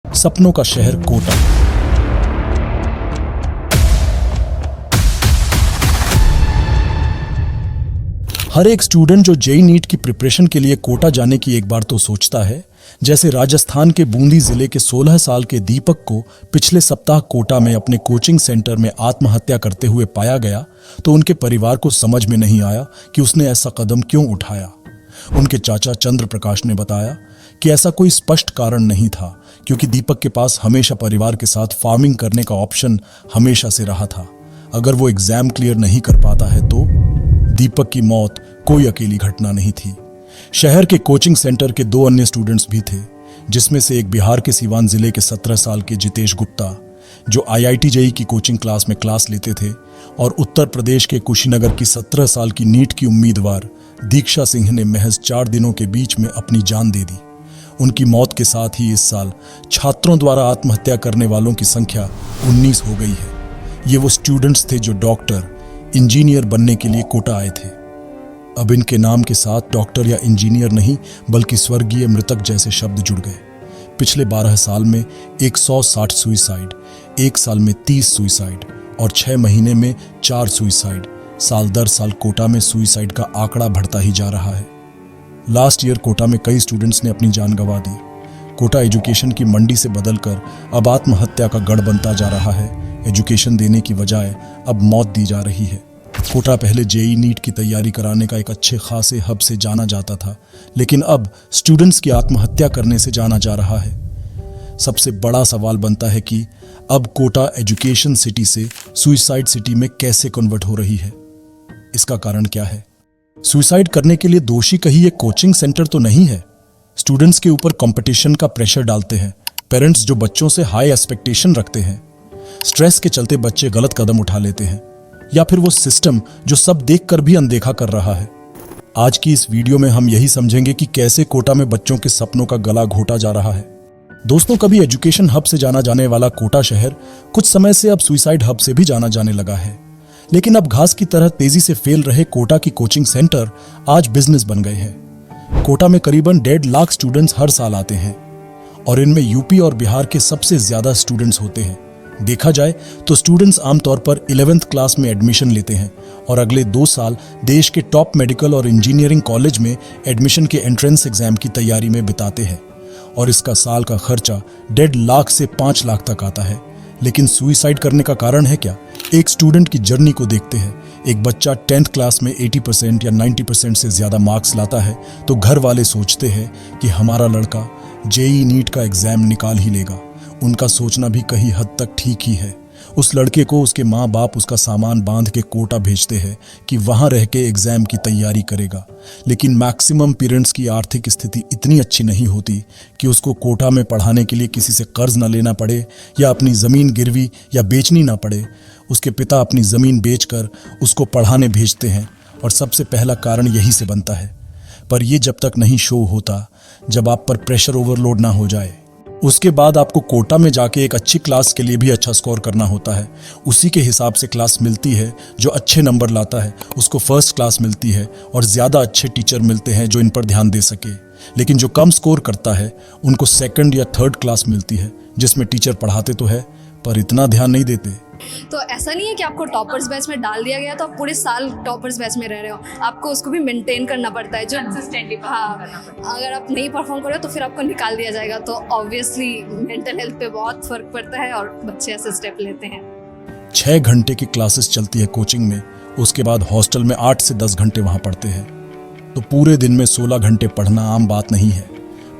सपनों का शहर कोटा। हर एक स्टूडेंट जो जेईई नीट की प्रिपरेशन के लिए कोटा जाने की एक बार तो सोचता है। जैसे राजस्थान के बूंदी जिले के 16 साल के दीपक को पिछले सप्ताह कोटा में अपने कोचिंग सेंटर में आत्महत्या करते हुए पाया गया, तो उनके परिवार को समझ में नहीं आया कि उसने ऐसा कदम क्यों उठाया। उनके चाचा चंद्र प्रकाश ने बताया कि ऐसा कोई स्पष्ट कारण नहीं था, क्योंकि दीपक के पास हमेशा परिवार के साथ फार्मिंग करने का ऑप्शन हमेशा से रहा था। अगर वो एग्जाम क्लियर नहीं कर पाता है तो दीपक की मौत कोई अकेली घटना नहीं थी। शहर के कोचिंग सेंटर के 2 अन्य स्टूडेंट्स भी थे, जिसमें से एक बिहार के सीवान जिले के 17 साल के जितेश गुप्ता, जो आईआईटी जेईई की कोचिंग क्लास में क्लास लेते थे, और उत्तर प्रदेश के कुशीनगर की 17 साल की नीट की उम्मीदवार दीक्षा सिंह ने महज 4 दिनों के बीच में अपनी जान दे दी। उनकी मौत के साथ ही इस साल छात्रों द्वारा आत्महत्या करने वालों की संख्या 19 हो गई है। ये वो स्टूडेंट्स थे जो डॉक्टर, इंजीनियर बनने के लिए कोटा आए थे। अब इनके नाम के साथ डॉक्टर या इंजीनियर नहीं, बल्कि स्वर्गीय मृतक जैसे शब्द जुड़ गए। पिछले 12 साल में 160 सुइसाइड, 1 साल में 30 सुइसाइड और 6 महीने में 4 सुइसाइड। साल दर साल कोटा में सुइसाइड का आंकड़ा बढ़ता ही जा रहा है। लास्ट ईयर कोटा में कई स्टूडेंट्स ने अपनी जान गंवा दी। कोटा एजुकेशन की मंडी से बदलकर अब आत्महत्या का गढ़ बनता जा रहा है। एजुकेशन देने की बजाय अब मौत दी जा रही है। कोटा पहले जेईई नीट की तैयारी कराने का एक अच्छे खासे हब से जाना जाता था, लेकिन अब स्टूडेंट्स की आत्महत्या करने से जाना जा रहा है। सबसे बड़ा सवाल बनता है कि अब कोटा एजुकेशन सिटी से सुइसाइड सिटी में कैसे कन्वर्ट हो रही है। इसका कारण क्या है? सुइसाइड करने के लिए दोषी कहीं ये कोचिंग सेंटर तो नहीं है। स्टूडेंट्स के ऊपर कंपटीशन का प्रेशर डालते हैं पेरेंट्स, जो बच्चों से हाई एक्सपेक्टेशन रखते हैं। स्ट्रेस के चलते बच्चे गलत कदम उठा लेते हैं, या फिर वो सिस्टम जो सब देखकर भी अनदेखा कर रहा है। आज की इस वीडियो में हम यही समझेंगे कि कैसे कोटा में बच्चों के सपनों का गला घोटा जा रहा है। दोस्तों, कभी एजुकेशन हब से जाना जाने वाला कोटा शहर कुछ समय से अब सुइसाइड हब से भी जाना जाने लगा है। लेकिन अब घास की तरह तेजी से फैल रहे कोटा की कोचिंग सेंटर आज बिजनेस बन गए हैं। कोटा में करीबन 1.5 लाख स्टूडेंट्स हर साल आते हैं, और इनमें यूपी और बिहार के सबसे ज्यादा स्टूडेंट्स होते हैं। देखा जाए तो स्टूडेंट्स आमतौर पर 11th क्लास में एडमिशन लेते हैं और अगले 2 साल देश के टॉप मेडिकल और इंजीनियरिंग कॉलेज में एडमिशन के एंट्रेंस एग्जाम की तैयारी में बिताते हैं, और इसका साल का खर्चा 1.5 लाख से 5 लाख तक आता है। लेकिन सुइसाइड करने का कारण है क्या? एक स्टूडेंट की जर्नी को देखते हैं। एक बच्चा 10th क्लास में 80% या 90% से ज्यादा मार्क्स लाता है तो घर वाले सोचते हैं कि हमारा लड़का जेईई नीट का एग्जाम निकाल ही लेगा। उनका सोचना भी कहीं हद तक ठीक ही है। उस लड़के को उसके माँ बाप उसका सामान बांध के कोटा भेजते हैं कि वहां रह के एग्जाम की तैयारी करेगा। लेकिन मैक्सिमम पेरेंट्स की आर्थिक स्थिति इतनी अच्छी नहीं होती कि उसको कोटा में पढ़ाने के लिए किसी से कर्ज न लेना पड़े या अपनी ज़मीन गिरवी या बेचनी ना पड़े। उसके पिता अपनी ज़मीन बेचकर उसको पढ़ाने भेजते हैं, और सबसे पहला कारण यही से बनता है। पर यह जब तक नहीं शो होता, जब आप पर प्रेशर ओवरलोड ना हो जाए। उसके बाद आपको कोटा में जाके एक अच्छी क्लास के लिए भी अच्छा स्कोर करना होता है। उसी के हिसाब से क्लास मिलती है। जो अच्छे नंबर लाता है उसको फर्स्ट क्लास मिलती है, और ज़्यादा अच्छे टीचर मिलते हैं जो इन पर ध्यान दे सके। लेकिन जो कम स्कोर करता है उनको 2nd या 3rd क्लास मिलती है, जिसमें टीचर पढ़ाते तो है पर इतना ध्यान नहीं देते। तो ऐसा नहीं है कि आपको टॉपर्स बैच में डाल दिया गया तो आप पूरे साल टॉपर्स बैच में रह रहे हो। आपको उसको भी मेंटेन करना पड़ता है। जो अगर आप नहीं परफॉर्म करो तो फिर आपको निकाल दिया जाएगा। तो ऑब्वियसली मेंटल हेल्थ पे बहुत फर्क पड़ता है, और बच्चे ऐसे स्टेप लेते हैं। 6 घंटे की क्लासेस चलती है कोचिंग में, उसके बाद हॉस्टल में 8 से 10 घंटे वहां पढ़ते हैं। तो पूरे दिन में 16 घंटे पढ़ना आम बात नहीं है।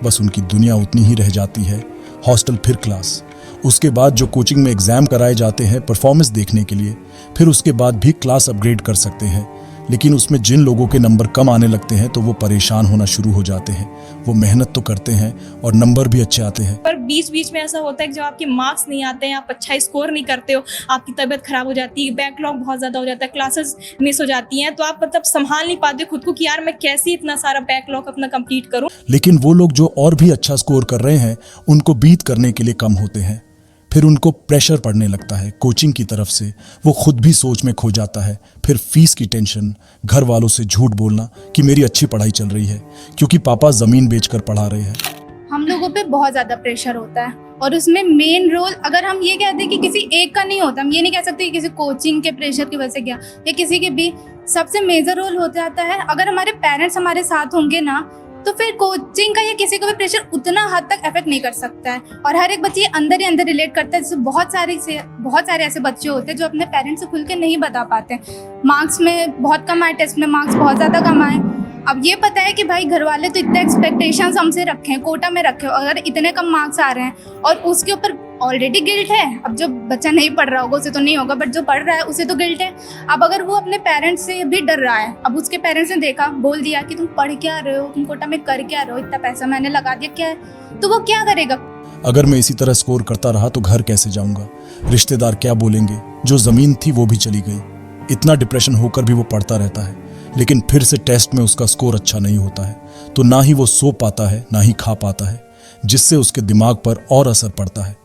बस उनकी दुनिया उतनी ही रह जाती है। हॉस्टल फिर क्लास, उसके बाद जो कोचिंग में एग्जाम कराए जाते हैं परफॉर्मेंस देखने के लिए, फिर उसके बाद भी क्लास अपग्रेड कर सकते हैं। लेकिन उसमें जिन लोगों के नंबर कम आने लगते हैं तो वो परेशान होना शुरू हो जाते हैं। वो मेहनत तो करते हैं और नंबर भी अच्छे आते हैं, पर बीच बीच में ऐसा होता है कि जब आपके मार्क्स नहीं आते हैं, आप अच्छा स्कोर नहीं करते हो, आपकी तबीयत खराब हो जाती है, बैकलॉग बहुत ज्यादा हो जाता है, क्लासेस मिस हो जाती हैं, तो आप मतलब संभाल नहीं पाते खुद को कि यार मैं कैसे इतना सारा बैकलॉग अपना कंप्लीट करूं। लेकिन वो लोग जो और भी अच्छा स्कोर कर रहे हैं उनको बीट करने के लिए कम होते हैं। फिर उनको प्रेशर पड़ने लगता है कोचिंग की तरफ से। वो खुद भी सोच में खो जाता है। फिर फीस की टेंशन, घर वालों से झूठ बोलना कि मेरी अच्छी पढ़ाई चल रही है, क्योंकि पापा जमीन बेचकर पढ़ा रहे हैं। हम लोगों पे बहुत ज़्यादा प्रेशर होता है और उसमें मेन रोल, अगर हम ये कहते हैं कि किसी एक का नहीं होता, हम ये नहीं कह सकते कि किसी कोचिंग के प्रेशर की वजह से क्या, या किसी के भी, सबसे मेजर रोल हो जाता है अगर हमारे पेरेंट्स हमारे साथ होंगे ना, तो फिर कोचिंग का या किसी को भी प्रेशर उतना हद तक अफेक्ट नहीं कर सकता है। और हर एक बच्चे अंदर ही अंदर रिलेट करता है। जैसे बहुत सारे ऐसे बच्चे होते हैं जो अपने पेरेंट्स से खुल के नहीं बता पाते, मार्क्स में बहुत कम आए, टेस्ट में मार्क्स बहुत ज़्यादा कम आए। अब ये पता है कि भाई घर वाले तो इतने एक्सपेक्टेशंस हमसे रखे हैं, कोटा में रखे हैं, अगर इतने कम मार्क्स आ रहे हैं और उसके ऊपर ऑलरेडी गिल्ट है। अब जो बच्चा नहीं पढ़ रहा होगा उसे तो नहीं होगा, बट जो पढ़ रहा है उसे तो गिल्ट है। अब अगर वो अपने पेरेंट्स से भी डर रहा है, अब उसके पेरेंट्स ने देखा, बोल दिया कि तुम पढ़ क्या रहे हो, तुम कोटा में कर क्या रहे हो, इतना पैसा मैंने लगा दिया, क्या है, तो वो क्या करेगा? अगर मैं इसी तरह स्कोर करता रहा तो घर कैसे जाऊंगा, रिश्तेदार क्या बोलेंगे, जो जमीन थी वो भी चली गई। इतना डिप्रेशन होकर भी वो पढ़ता रहता है, लेकिन फिर से टेस्ट में उसका स्कोर अच्छा नहीं होता है, तो ना ही वो सो पाता है ना ही खा पाता है, जिससे उसके दिमाग पर और असर पड़ता है।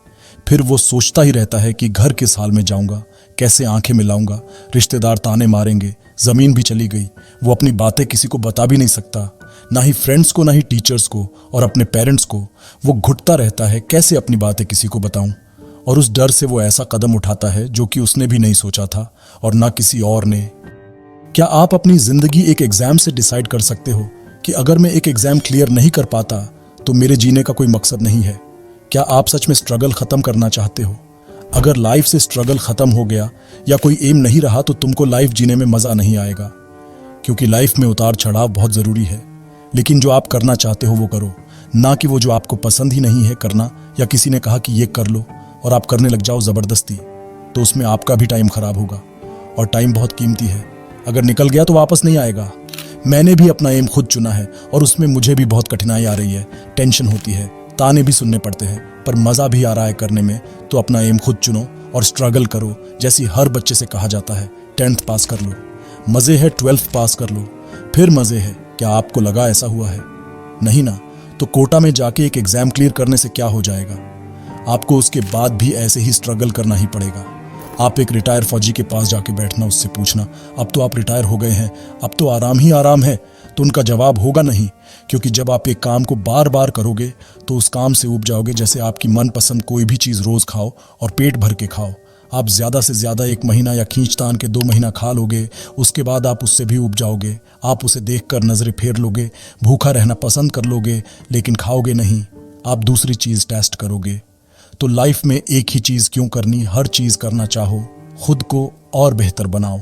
फिर वो सोचता ही रहता है कि घर किस हाल में जाऊंगा, कैसे आंखें मिलाऊंगा, रिश्तेदार ताने मारेंगे, जमीन भी चली गई। वो अपनी बातें किसी को बता भी नहीं सकता, ना ही फ्रेंड्स को, ना ही टीचर्स को और अपने पेरेंट्स को। वो घुटता रहता है, कैसे अपनी बातें किसी को बताऊं। और उस डर से वो ऐसा कदम उठाता है जो कि उसने भी नहीं सोचा था और ना किसी और ने। क्या आप अपनी जिंदगी एक एग्जाम से डिसाइड कर सकते हो कि अगर मैं एक एग्जाम क्लियर नहीं कर पाता तो मेरे जीने का कोई मकसद नहीं है? क्या आप सच में स्ट्रगल खत्म करना चाहते हो? अगर लाइफ से स्ट्रगल खत्म हो गया या कोई एम नहीं रहा तो तुमको लाइफ जीने में मजा नहीं आएगा, क्योंकि लाइफ में उतार चढ़ाव बहुत जरूरी है। लेकिन जो आप करना चाहते हो वो करो, ना कि वो जो आपको पसंद ही नहीं है करना, या किसी ने कहा कि ये कर लो और आप करने लग जाओ जबरदस्ती, तो उसमें आपका भी टाइम खराब होगा। और टाइम बहुत कीमती है, अगर निकल गया तो वापस नहीं आएगा। मैंने भी अपना एम खुद चुना है और उसमें मुझे भी बहुत कठिनाई आ रही है, टेंशन होती है, ताने भी सुनने पड़ते हैं, पर मज़ा भी आ रहा है करने में। तो अपना एम खुद चुनो और स्ट्रगल करो, जैसी हर बच्चे से कहा जाता है। 10th पास कर लो, मज़े है 12th पास कर लो, फिर मज़े है। क्या आपको लगा ऐसा हुआ है? नहीं ना, तो कोटा में जाके एक एग्ज़ाम क्लियर करने से क्या हो जाएगा? आपको उसके बाद भी ऐसे ही स्ट्रगल करना ही पड़ेगा। आप एक रिटायर फौजी के पास जाके बैठना, उससे पूछना अब तो आप रिटायर हो गए हैं, अब तो आराम ही आराम है, तो उनका जवाब होगा नहीं। क्योंकि जब आप एक काम को बार बार करोगे तो उस काम से ऊब जाओगे। जैसे आपकी मनपसंद कोई भी चीज़ रोज़ खाओ और पेट भर के खाओ, आप ज़्यादा से ज़्यादा 1 महीना या खींचतान के 2 महीना खा लोगे, उसके बाद आप उससे भी ऊब जाओगे। आप उसे देखकर नज़रें फेर लोगे, भूखा रहना पसंद कर लोगे, लेकिन खाओगे नहीं, आप दूसरी चीज़ टेस्ट करोगे। तो लाइफ में एक ही चीज़ क्यों करनी, हर चीज़ करना चाहो, खुद को और बेहतर बनाओ।